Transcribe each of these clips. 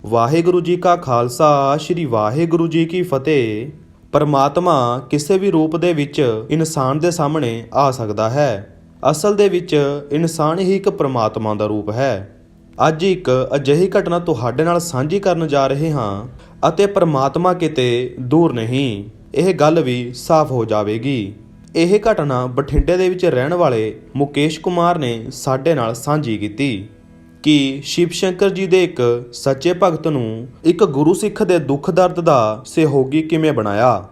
ਵਾਹਿਗੁਰੂ ਜੀ ਕਾ ਖਾਲਸਾ ਸ੍ਰੀ ਵਾਹਿਗੁਰੂ ਜੀ ਕੀ ਫਤਿਹ। ਪਰਮਾਤਮਾ ਕਿਸੇ ਵੀ ਰੂਪ ਦੇ ਵਿੱਚ ਇਨਸਾਨ ਦੇ ਸਾਹਮਣੇ ਆ ਸਕਦਾ ਹੈ। ਅਸਲ ਦੇ ਵਿੱਚ ਇਨਸਾਨ ਹੀ ਇੱਕ ਪਰਮਾਤਮਾ ਦਾ ਰੂਪ ਹੈ। ਅੱਜ ਇੱਕ ਅਜਿਹੀ ਘਟਨਾ ਤੁਹਾਡੇ ਨਾਲ ਸਾਂਝੀ ਕਰਨ ਜਾ ਰਹੇ ਹਾਂ ਅਤੇ ਪਰਮਾਤਮਾ ਕਿਤੇ ਦੂਰ ਨਹੀਂ, ਇਹ ਗੱਲ ਵੀ ਸਾਫ਼ ਹੋ ਜਾਵੇਗੀ। ਇਹ ਘਟਨਾ ਬਠਿੰਡੇ ਦੇ ਵਿੱਚ ਰਹਿਣ ਵਾਲੇ ਮੁਕੇਸ਼ ਕੁਮਾਰ ਨੇ ਸਾਡੇ ਨਾਲ ਸਾਂਝੀ ਕੀਤੀ ਕਿ ਸ਼ਿਵ ਸ਼ੰਕਰ ਜੀ ਦੇ ਇੱਕ ਸੱਚੇ ਭਗਤ ਨੂੰ ਇੱਕ ਗੁਰੂ ਸਿੱਖ ਦੇ ਦੁੱਖ ਦਰਦ ਦਾ ਸਹਿਯੋਗੀ ਕਿਵੇਂ ਬਣਾਇਆ,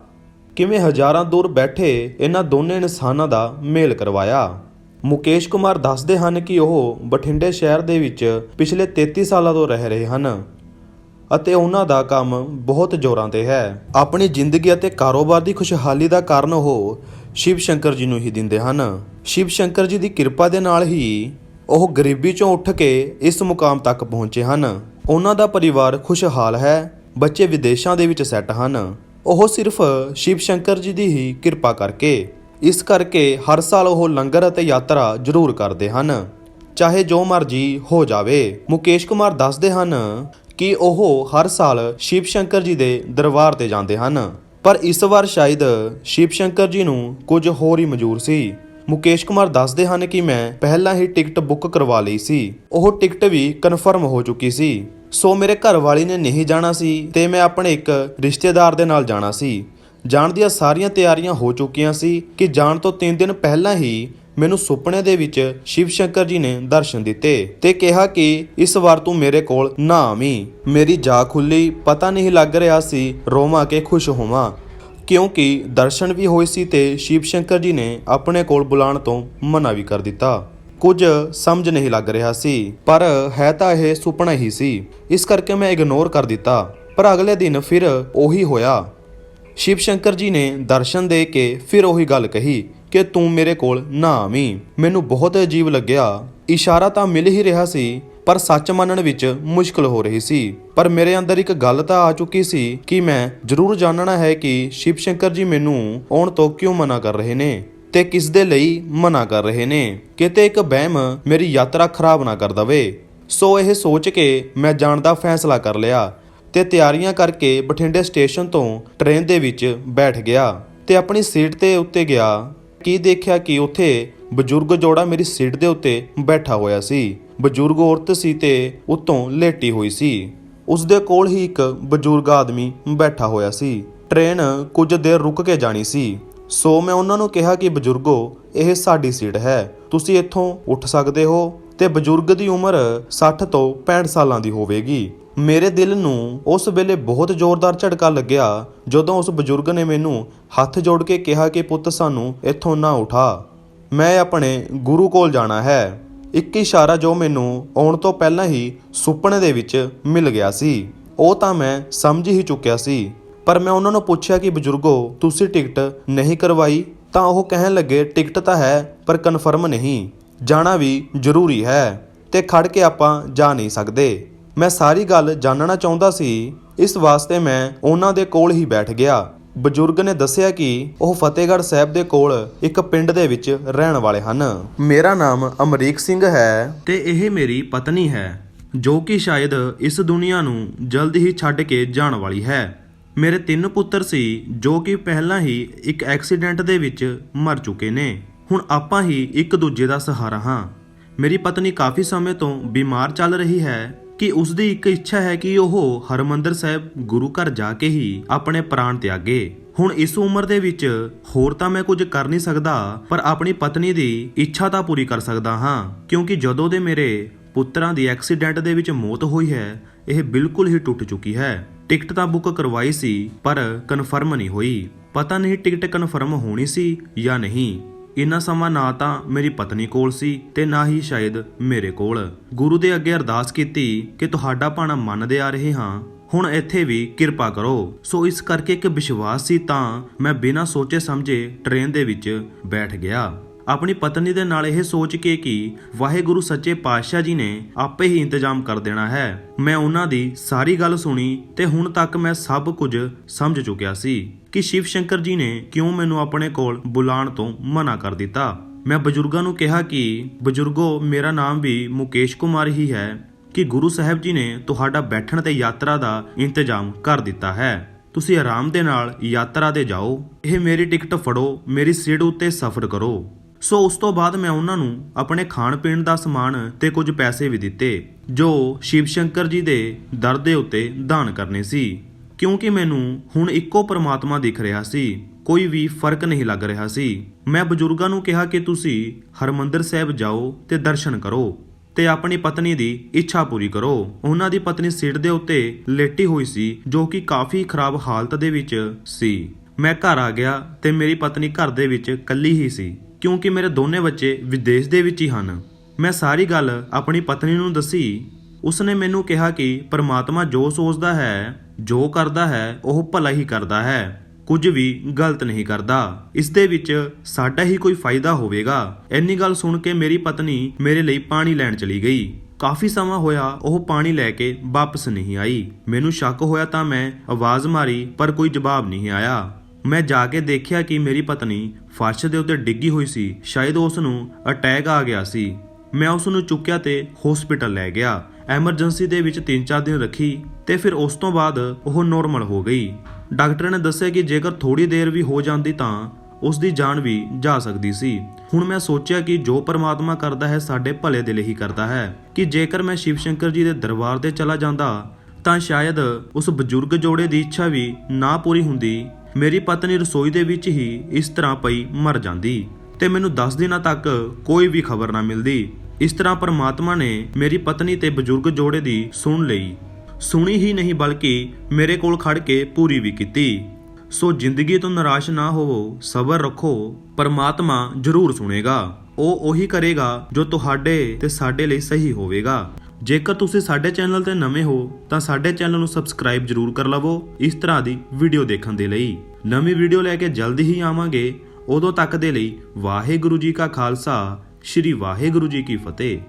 ਕਿਵੇਂ ਹਜ਼ਾਰਾਂ ਦੂਰ ਬੈਠੇ ਇਹਨਾਂ ਦੋਨੇ ਇਨਸਾਨਾਂ ਦਾ ਮੇਲ ਕਰਵਾਇਆ। ਮੁਕੇਸ਼ ਕੁਮਾਰ ਦੱਸਦੇ ਹਨ ਕਿ ਉਹ ਬਠਿੰਡੇ ਸ਼ਹਿਰ ਦੇ ਵਿੱਚ ਪਿਛਲੇ 33 ਸਾਲਾਂ ਤੋਂ ਰਹਿ ਰਹੇ ਹਨ ਅਤੇ ਉਹਨਾਂ ਦਾ ਕੰਮ ਬਹੁਤ ਜ਼ੋਰਾਂ ਤੇ ਹੈ। ਆਪਣੀ ਜ਼ਿੰਦਗੀ ਅਤੇ ਕਾਰੋਬਾਰ ਦੀ ਖੁਸ਼ਹਾਲੀ ਦਾ ਕਾਰਨ ਉਹ ਸ਼ਿਵ ਸ਼ੰਕਰ ਜੀ ਨੂੰ ਹੀ ਦਿੰਦੇ ਹਨ। ਸ਼ਿਵ ਸ਼ੰਕਰ ਜੀ ਦੀ ਕਿਰਪਾ ਦੇ ਨਾਲ ਹੀ ਉਹ ਗਰੀਬੀ ਚੋਂ ਉੱਠ ਕੇ ਇਸ ਮੁਕਾਮ ਤੱਕ ਪਹੁੰਚੇ ਹਨ। ਉਹਨਾਂ ਦਾ ਪਰਿਵਾਰ ਖੁਸ਼ਹਾਲ ਹੈ, ਬੱਚੇ ਵਿਦੇਸ਼ਾਂ ਦੇ ਵਿੱਚ ਸੈੱਟ ਹਨ। ਉਹ ਸਿਰਫ ਸ਼ਿਵ ਸ਼ੰਕਰ ਜੀ ਦੀ ਹੀ ਕਿਰਪਾ ਕਰਕੇ, ਇਸ ਕਰਕੇ ਹਰ ਸਾਲ ਉਹ ਲੰਗਰ ਅਤੇ ਯਾਤਰਾ ਜ਼ਰੂਰ ਕਰਦੇ ਹਨ, ਚਾਹੇ ਜੋ ਮਰਜ਼ੀ ਹੋ ਜਾਵੇ। ਮੁਕੇਸ਼ ਕੁਮਾਰ ਦੱਸਦੇ ਹਨ ਕਿ ਉਹ ਹਰ ਸਾਲ ਸ਼ਿਵ ਸ਼ੰਕਰ ਜੀ ਦੇ ਦਰਬਾਰ ਤੇ ਜਾਂਦੇ ਹਨ, ਪਰ ਇਸ ਵਾਰ ਸ਼ਾਇਦ ਸ਼ਿਵ ਸ਼ੰਕਰ ਜੀ ਨੂੰ ਕੁਝ ਹੋਰ ਹੀ ਮਨਜ਼ੂਰ ਸੀ। ਮੁਕੇਸ਼ ਕੁਮਾਰ ਦੱਸਦੇ ਹਨ ਕਿ ਮੈਂ ਪਹਿਲਾਂ ਹੀ ਟਿਕਟ ਬੁੱਕ ਕਰਵਾ ਲਈ ਸੀ, ਉਹ ਟਿਕਟ ਵੀ ਕਨਫਰਮ ਹੋ ਚੁੱਕੀ ਸੀ। ਸੋ ਮੇਰੇ ਘਰ ਵਾਲੀ ਨੇ ਨਹੀਂ ਜਾਣਾ ਸੀ ਤੇ ਮੈਂ ਆਪਣੇ ਇੱਕ ਰਿਸ਼ਤੇਦਾਰ ਦੇ ਨਾਲ ਜਾਣਾ ਸੀ। ਜਾਣ ਦੀਆਂ ਸਾਰੀਆਂ ਤਿਆਰੀਆਂ ਹੋ ਚੁੱਕੀਆਂ ਸੀ ਕਿ ਜਾਣ ਤੋਂ 3 ਦਿਨ ਪਹਿਲਾਂ ਹੀ ਮੈਨੂੰ ਸੁਪਨੇ ਦੇ ਵਿੱਚ ਸ਼ਿਵ ਸ਼ੰਕਰ ਜੀ ਨੇ ਦਰਸ਼ਨ ਦਿੱਤੇ ਤੇ ਕਿਹਾ ਕਿ ਇਸ ਵਾਰ ਤੂੰ ਮੇਰੇ ਕੋਲ ਨਾ ਆਵੀਂ। ਮੇਰੀ ਜਾਗ ਖੁੱਲੀ, ਪਤਾ ਨਹੀਂ ਲੱਗ ਰਿਹਾ ਸੀ ਰੋਵਾਂ ਕੇ ਖੁਸ਼ ਹੋਵਾਂ, ਕਿਉਂਕਿ ਦਰਸ਼ਨ ਵੀ ਹੋਏ ਸੀ ਤੇ ਸ਼ਿਵ ਸ਼ੰਕਰ ਜੀ ਨੇ ਆਪਣੇ ਕੋਲ ਬੁਲਾਉਣ ਤੋਂ ਮਨਾ ਵੀ ਕਰ ਦਿੱਤਾ। ਕੁਝ ਸਮਝ ਨਹੀਂ ਲੱਗ ਰਿਹਾ ਸੀ, ਪਰ ਹੈ ਤਾਂ ਇਹ ਸੁਪਨਾ ਹੀ ਸੀ, ਇਸ ਕਰਕੇ ਮੈਂ ਇਗਨੋਰ ਕਰ ਦਿੱਤਾ। ਪਰ ਅਗਲੇ ਦਿਨ ਫਿਰ ਉਹੀ ਹੋਇਆ। ਸ਼ਿਵ ਸ਼ੰਕਰ ਜੀ ਨੇ ਦਰਸ਼ਨ ਦੇ ਕੇ ਫਿਰ ਉਹੀ ਗੱਲ ਕਹੀ ਕਿ ਤੂੰ ਮੇਰੇ ਕੋਲ ਨਾ ਆਵੀਂ। ਮੈਨੂੰ ਬਹੁਤ ਅਜੀਬ ਲੱਗਿਆ। ਇਸ਼ਾਰਾ ਤਾਂ ਮਿਲ ਹੀ ਰਿਹਾ ਸੀ, ਪਰ ਸੱਚ ਮੰਨਣ ਵਿੱਚ ਮੁਸ਼ਕਲ ਹੋ ਰਹੀ ਸੀ। ਪਰ ਮੇਰੇ ਅੰਦਰ ਇੱਕ ਗੱਲ ਤਾਂ ਆ ਚੁੱਕੀ ਸੀ ਕਿ ਮੈਂ ਜ਼ਰੂਰ ਜਾਣਨਾ ਹੈ ਕਿ ਸ਼ਿਵ ਸ਼ੰਕਰ ਜੀ ਮੈਨੂੰ ਆਉਣ ਤੋਂ ਕਿਉਂ ਮਨਾ ਕਰ ਰਹੇ ਨੇ ਤੇ ਕਿਸ ਦੇ ਲਈ ਮਨਾ ਕਰ ਰਹੇ ਨੇ। ਕਿਤੇ ਇੱਕ ਵਹਿਮ ਮੇਰੀ ਯਾਤਰਾ ਖਰਾਬ ਨਾ ਕਰ ਦਵੇ। ਸੋ ਇਹ ਸੋਚ ਕੇ ਮੈਂ ਜਾਣ ਦਾ ਫੈਸਲਾ ਕਰ ਲਿਆ ਤੇ ਤਿਆਰੀਆਂ ਕਰਕੇ ਬਠਿੰਡੇ ਸਟੇਸ਼ਨ ਤੋਂ ਟ੍ਰੇਨ ਦੇ ਵਿੱਚ ਬੈਠ ਗਿਆ ਤੇ ਆਪਣੀ ਸੀਟ ਤੇ ਉੱਤੇ ਗਿਆ। ਕੀ ਦੇਖਿਆ ਕਿ ਉੱਥੇ ਬਜ਼ੁਰਗ ਜੋੜਾ ਮੇਰੀ ਸੀਟ ਦੇ ਉੱਤੇ ਬੈਠਾ ਹੋਇਆ ਸੀ। ਬਜ਼ੁਰਗ ਔਰਤ ਸੀ ਤੇ ਉੱਤੋਂ ਲੇਟੀ ਹੋਈ ਸੀ। ਉਸ ਦੇ ਕੋਲ ਹੀ ਇੱਕ ਬਜ਼ੁਰਗ ਆਦਮੀ ਬੈਠਾ ਹੋਇਆ ਸੀ। ਟ੍ਰੇਨ ਕੁਝ ਦੇਰ ਰੁਕ ਕੇ ਜਾਣੀ ਸੀ, ਸੋ ਮੈਂ ਉਹਨਾਂ ਨੂੰ ਕਿਹਾ ਕਿ ਬਜ਼ੁਰਗੋ, ਇਹ ਸਾਡੀ ਸੀਟ ਹੈ, ਤੁਸੀਂ ਇੱਥੋਂ ਉੱਠ ਸਕਦੇ ਹੋ। ਤੇ ਬਜ਼ੁਰਗ ਦੀ ਉਮਰ 60 ਤੋਂ 65 ਸਾਲਾਂ ਦੀ ਹੋਵੇਗੀ। ਮੇਰੇ ਦਿਲ ਨੂੰ ਉਸ ਵੇਲੇ ਬਹੁਤ ਜ਼ੋਰਦਾਰ ਝਟਕਾ ਲੱਗਿਆ ਜਦੋਂ ਉਸ ਬਜ਼ੁਰਗ ਨੇ ਮੈਨੂੰ ਹੱਥ ਜੋੜ ਕੇ ਕਿਹਾ ਕਿ ਪੁੱਤ, ਸਾਨੂੰ ਇੱਥੋਂ ਨਾ ਉਠਾ, ਮੈਂ ਆਪਣੇ ਗੁਰੂ ਕੋਲ ਜਾਣਾ ਹੈ। ਇੱਕ ਇਸ਼ਾਰਾ ਜੋ ਮੈਨੂੰ ਆਉਣ ਤੋਂ ਪਹਿਲਾਂ ਹੀ ਸੁਪਨੇ ਦੇ ਵਿੱਚ ਮਿਲ ਗਿਆ ਸੀ, ਉਹ ਤਾਂ ਮੈਂ ਸਮਝ ਹੀ ਚੁੱਕਿਆ ਸੀ। ਪਰ ਮੈਂ ਉਹਨਾਂ ਨੂੰ ਪੁੱਛਿਆ ਕਿ ਬਜ਼ੁਰਗੋ, ਤੁਸੀਂ ਟਿਕਟ ਨਹੀਂ ਕਰਵਾਈ? ਤਾਂ ਉਹ ਕਹਿਣ ਲੱਗੇ, ਟਿਕਟ ਤਾਂ ਹੈ ਪਰ ਕਨਫਰਮ ਨਹੀਂ, ਜਾਣਾ ਵੀ ਜ਼ਰੂਰੀ ਹੈ ਤੇ ਖੜ ਕੇ ਆਪਾਂ ਜਾ ਨਹੀਂ ਸਕਦੇ। ਮੈਂ ਸਾਰੀ ਗੱਲ ਜਾਣਨਾ ਚਾਹੁੰਦਾ ਸੀ, ਇਸ ਵਾਸਤੇ ਮੈਂ ਉਹਨਾਂ ਦੇ ਕੋਲ ਹੀ ਬੈਠ ਗਿਆ। ਬਜ਼ੁਰਗ ਨੇ ਦੱਸਿਆ ਕਿ ਉਹ ਫਤਿਹਗੜ੍ਹ ਸਾਹਿਬ ਦੇ ਕੋਲ ਇੱਕ ਪਿੰਡ ਦੇ ਵਿੱਚ ਰਹਿਣ ਵਾਲੇ ਹਨ। ਮੇਰਾ ਨਾਮ ਅਮਰੀਕ ਸਿੰਘ ਹੈ ਤੇ ਇਹ ਮੇਰੀ ਪਤਨੀ ਹੈ, ਜੋ ਕਿ ਸ਼ਾਇਦ ਇਸ ਦੁਨੀਆ ਨੂੰ ਜਲਦ ਹੀ ਛੱਡ ਕੇ ਜਾਣ ਵਾਲੀ ਹੈ। ਮੇਰੇ 3 ਪੁੱਤਰ ਸੀ ਜੋ ਕਿ ਪਹਿਲਾਂ ਹੀ ਇੱਕ ਐਕਸੀਡੈਂਟ ਦੇ ਵਿੱਚ ਮਰ ਚੁੱਕੇ ਨੇ। ਹੁਣ ਆਪਾਂ ਹੀ ਇੱਕ ਦੂਜੇ ਦਾ ਸਹਾਰਾ ਹਾਂ। ਮੇਰੀ ਪਤਨੀ ਕਾਫੀ ਸਮੇਂ ਤੋਂ ਬਿਮਾਰ ਚੱਲ ਰਹੀ ਹੈ ਕਿ ਉਸ ਦੀ ਇੱਕ ਇੱਛਾ ਹੈ ਕਿ ਉਹ ਹਰਿਮੰਦਰ ਸਾਹਿਬ ਗੁਰੂ ਘਰ ਜਾ ਕੇ ਹੀ ਆਪਣੇ ਪ੍ਰਾਣ ਤਿਆਗੇ। ਹੁਣ ਇਸ ਉਮਰ ਦੇ ਵਿੱਚ ਹੋਰ ਤਾਂ ਮੈਂ ਕੁਝ ਕਰ ਨਹੀਂ ਸਕਦਾ, ਪਰ ਆਪਣੀ ਪਤਨੀ ਦੀ ਇੱਛਾ ਤਾਂ ਪੂਰੀ ਕਰ ਸਕਦਾ ਹਾਂ, ਕਿਉਂਕਿ ਜਦੋਂ ਦੇ ਮੇਰੇ ਪੁੱਤਰਾਂ ਦੀ ਐਕਸੀਡੈਂਟ ਦੇ ਵਿੱਚ ਮੌਤ ਹੋਈ ਹੈ, ਇਹ ਬਿਲਕੁਲ ਹੀ ਟੁੱਟ ਚੁੱਕੀ ਹੈ। ਟਿਕਟ ਤਾਂ ਬੁੱਕ ਕਰਵਾਈ ਸੀ ਪਰ ਕਨਫਰਮ ਨਹੀਂ ਹੋਈ। ਪਤਾ ਨਹੀਂ ਟਿਕਟ ਕਨਫਰਮ ਹੋਣੀ ਸੀ ਜਾਂ ਨਹੀਂ। ਇੰਨਾ ਸਮਾਂ ਨਾ ਤਾਂ ਮੇਰੀ ਪਤਨੀ ਕੋਲ ਸੀ ਤੇ ਨਾ ਹੀ ਸ਼ਾਇਦ ਮੇਰੇ ਕੋਲ। ਗੁਰੂ ਦੇ ਅੱਗੇ ਅਰਦਾਸ ਕੀਤੀ ਕਿ ਤੁਹਾਡਾ ਭਾਣਾ ਮੰਨਦੇ ਆ ਰਹੇ ਹਾਂ, ਹੁਣ ਇੱਥੇ ਵੀ ਕਿਰਪਾ ਕਰੋ। ਸੋ ਇਸ ਕਰਕੇ ਇੱਕ ਵਿਸ਼ਵਾਸ ਸੀ ਤਾਂ ਮੈਂ ਬਿਨਾਂ ਸੋਚੇ ਸਮਝੇ ਟ੍ਰੇਨ ਦੇ ਵਿੱਚ ਬੈਠ ਗਿਆ, ਆਪਣੀ ਪਤਨੀ ਦੇ ਨਾਲ ਇਹ ਸੋਚ ਕੇ ਕਿ ਵਾਹਿਗੁਰੂ ਸੱਚੇ ਪਾਤਸ਼ਾਹ ਜੀ ਨੇ ਆਪੇ ਹੀ ਇੰਤਜ਼ਾਮ ਕਰ ਦੇਣਾ ਹੈ। ਮੈਂ ਉਹਨਾਂ ਦੀ ਸਾਰੀ ਗੱਲ ਸੁਣੀ ਤੇ ਹੁਣ ਤੱਕ ਮੈਂ ਸਭ ਕੁਝ ਸਮਝ ਚੁੱਕਿਆ ਸੀ ਕਿ ਸ਼ਿਵ ਸ਼ੰਕਰ ਜੀ ਨੇ ਕਿਉਂ ਮੈਨੂੰ ਆਪਣੇ ਕੋਲ ਬੁਲਾਉਣ ਤੋਂ ਮਨਾ ਕਰ ਦਿੱਤਾ। ਮੈਂ ਬਜ਼ੁਰਗਾਂ ਨੂੰ ਕਿਹਾ ਕਿ ਬਜ਼ੁਰਗੋ, ਮੇਰਾ ਨਾਮ ਵੀ ਮੁਕੇਸ਼ ਕੁਮਾਰ ਹੀ ਹੈ ਕਿ ਗੁਰੂ ਸਾਹਿਬ ਜੀ ਨੇ ਤੁਹਾਡਾ ਬੈਠਣ ਤੇ ਯਾਤਰਾ ਦਾ ਇੰਤਜ਼ਾਮ ਕਰ ਦਿੱਤਾ ਹੈ। ਤੁਸੀਂ ਆਰਾਮ ਦੇ ਨਾਲ ਯਾਤਰਾ ਤੇ ਜਾਓ। ਇਹ ਮੇਰੀ ਟਿਕਟ ਫੜੋ, ਮੇਰੀ ਸੀਟ ਉੱਤੇ ਸਫ਼ਰ ਕਰੋ। ਸੋ ਉਸ ਤੋਂ ਬਾਅਦ ਮੈਂ ਉਹਨਾਂ ਨੂੰ ਆਪਣੇ ਖਾਣ ਪੀਣ ਦਾ ਸਮਾਨ ਤੇ ਕੁਝ ਪੈਸੇ ਵੀ ਦਿੱਤੇ ਜੋ ਸ਼ਿਵ ਸ਼ੰਕਰ ਜੀ ਦੇ ਦਰ ਦੇ ਉੱਤੇ ਦਾਨ ਕਰਨੇ ਸੀ, ਕਿਉਂਕਿ ਮੈਨੂੰ ਹੁਣ ਇੱਕੋ ਪਰਮਾਤਮਾ ਦਿਖ ਰਿਹਾ ਸੀ, ਕੋਈ ਵੀ ਫਰਕ ਨਹੀਂ ਲੱਗ ਰਿਹਾ ਸੀ। ਮੈਂ ਬਜ਼ੁਰਗਾਂ ਨੂੰ ਕਿਹਾ ਕਿ ਤੁਸੀਂ ਹਰਮੰਦਰ ਸਾਹਿਬ ਜਾਓ ਤੇ ਦਰਸ਼ਨ ਕਰੋ ਤੇ ਆਪਣੀ ਪਤਨੀ ਦੀ ਇੱਛਾ ਪੂਰੀ ਕਰੋ। ਉਹਨਾਂ ਦੀ ਪਤਨੀ ਸੀਟ ਦੇ ਉੱਤੇ ਲੇਟੀ ਹੋਈ ਸੀ, ਜੋ ਕਿ ਕਾਫੀ ਖਰਾਬ ਹਾਲਤ ਦੇ ਵਿੱਚ ਸੀ। ਮੈਂ ਘਰ ਆ ਗਿਆ ਤੇ ਮੇਰੀ ਪਤਨੀ ਘਰ ਦੇ ਵਿੱਚ ਇਕੱਲੀ ਹੀ ਸੀ, ਕਿਉਂਕਿ ਮੇਰੇ ਦੋਨੇ ਬੱਚੇ ਵਿਦੇਸ਼ ਦੇ ਵਿੱਚ ਹੀ ਹਨ। ਮੈਂ ਸਾਰੀ ਗੱਲ ਆਪਣੀ ਪਤਨੀ ਨੂੰ ਦੱਸੀ। ਉਸਨੇ ਮੈਨੂੰ ਕਿਹਾ ਕਿ ਪਰਮਾਤਮਾ ਜੋ ਸੋਚਦਾ ਹੈ, ਜੋ ਕਰਦਾ ਹੈ, ਉਹ ਭਲਾ ਹੀ ਕਰਦਾ ਹੈ, ਕੁਝ ਵੀ ਗਲਤ ਨਹੀਂ ਕਰਦਾ। ਇਸ ਦੇ ਵਿੱਚ ਸਾਡਾ ਹੀ ਕੋਈ ਫਾਇਦਾ ਹੋਵੇਗਾ। ਇੰਨੀ ਗੱਲ ਸੁਣ ਕੇ ਮੇਰੀ ਪਤਨੀ ਮੇਰੇ ਲਈ ਪਾਣੀ ਲੈਣ ਚਲੀ ਗਈ। ਕਾਫੀ ਸਮਾਂ ਹੋਇਆ ਉਹ ਪਾਣੀ ਲੈ ਕੇ ਵਾਪਸ ਨਹੀਂ ਆਈ। ਮੈਨੂੰ ਸ਼ੱਕ ਹੋਇਆ ਤਾਂ ਮੈਂ ਆਵਾਜ਼ ਮਾਰੀ, ਪਰ ਕੋਈ ਜਵਾਬ ਨਹੀਂ ਆਇਆ। ਮੈਂ ਜਾ ਕੇ ਦੇਖਿਆ ਕਿ ਮੇਰੀ ਪਤਨੀ ਫਰਸ਼ ਦੇ ਉੱਤੇ ਡਿੱਗੀ ਹੋਈ ਸੀ। ਸ਼ਾਇਦ ਉਸ ਨੂੰ ਅਟੈਕ ਆ ਗਿਆ ਸੀ। ਮੈਂ ਉਸ ਨੂੰ ਚੁੱਕਿਆ ਤੇ ਹਸਪੀਟਲ ਲੈ ਗਿਆ। ਐਮਰਜੈਂਸੀ ਦੇ ਵਿੱਚ 3-4 ਦਿਨ ਰੱਖੀ ਤੇ ਫਿਰ ਉਸ ਤੋਂ ਬਾਅਦ ਉਹ ਨੋਰਮਲ ਹੋ ਗਈ। ਡਾਕਟਰ ਨੇ ਦੱਸਿਆ ਕਿ ਜੇਕਰ ਥੋੜੀ ਦੇਰ ਵੀ ਹੋ ਜਾਂਦੀ ਤਾਂ ਉਸ ਦੀ ਜਾਨ ਵੀ ਜਾ ਸਕਦੀ ਸੀ। ਹੁਣ ਮੈਂ ਸੋਚਿਆ ਕਿ ਜੋ ਪਰਮਾਤਮਾ ਕਰਦਾ ਹੈ ਸਾਡੇ ਭਲੇ ਦੇ ਲਈ ਹੀ ਕਰਦਾ ਹੈ, ਕਿ ਜੇਕਰ ਮੈਂ ਸ਼ਿਵ ਸ਼ੰਕਰ ਜੀ ਦੇ ਦਰਬਾਰ ਤੇ ਚਲਾ ਜਾਂਦਾ ਤਾਂ ਸ਼ਾਇਦ ਉਸ ਬਜ਼ੁਰਗ ਜੋੜੇ ਦੀ ਇੱਛਾ ਵੀ ਨਾ ਪੂਰੀ ਹੁੰਦੀ। ਮੇਰੀ ਪਤਨੀ ਰਸੋਈ ਦੇ ਵਿੱਚ ਹੀ ਇਸ ਤਰ੍ਹਾਂ ਪਈ ਮਰ ਜਾਂਦੀ ਤੇ ਮੈਨੂੰ 10 ਦਿਨਾਂ ਤੱਕ ਕੋਈ ਵੀ ਖਬਰ ਨਾ ਮਿਲਦੀ। ਇਸ ਤਰ੍ਹਾਂ ਪਰਮਾਤਮਾ ਨੇ ਮੇਰੀ ਪਤਨੀ ਤੇ ਬਜ਼ੁਰਗ ਜੋੜੇ ਦੀ ਸੁਣ ਲਈ। ਸੁਣੀ ਹੀ ਨਹੀਂ ਬਲਕਿ ਮੇਰੇ ਕੋਲ ਖੜ ਕੇ ਪੂਰੀ ਵੀ ਕੀਤੀ। ਸੋ ਜ਼ਿੰਦਗੀ ਤੋਂ ਨਿਰਾਸ਼ ਨਾ ਹੋਵੋ, ਸਬਰ ਰੱਖੋ, ਪਰਮਾਤਮਾ ਜ਼ਰੂਰ ਸੁਣੇਗਾ। ਉਹ ਉਹੀ ਕਰੇਗਾ ਜੋ ਤੁਹਾਡੇ ਤੇ ਸਾਡੇ ਲਈ ਸਹੀ ਹੋਵੇਗਾ। ਜੇਕਰ ਤੁਸੀਂ ਸਾਡੇ ਚੈਨਲ ਤੇ ਨਵੇਂ ਹੋ ਤਾਂ ਸਾਡੇ ਚੈਨਲ ਨੂੰ ਸਬਸਕ੍ਰਾਈਬ ਜ਼ਰੂਰ ਕਰ ਲਵੋ ਇਸ ਤਰ੍ਹਾਂ ਦੀ ਵੀਡੀਓ ਦੇਖਣ ਦੇ ਲਈ। ਨਵੀਂ ਵੀਡੀਓ ਲੈ ਕੇ ਜਲਦੀ ਹੀ ਆਵਾਂਗੇ। ਉਦੋਂ ਤੱਕ ਦੇ ਲਈ ਵਾਹਿਗੁਰੂ ਜੀ ਕਾ ਖਾਲਸਾ, ਸ਼੍ਰੀ ਵਾਹਿਗੁਰੂ ਜੀ ਕੀ ਫਤਿਹ।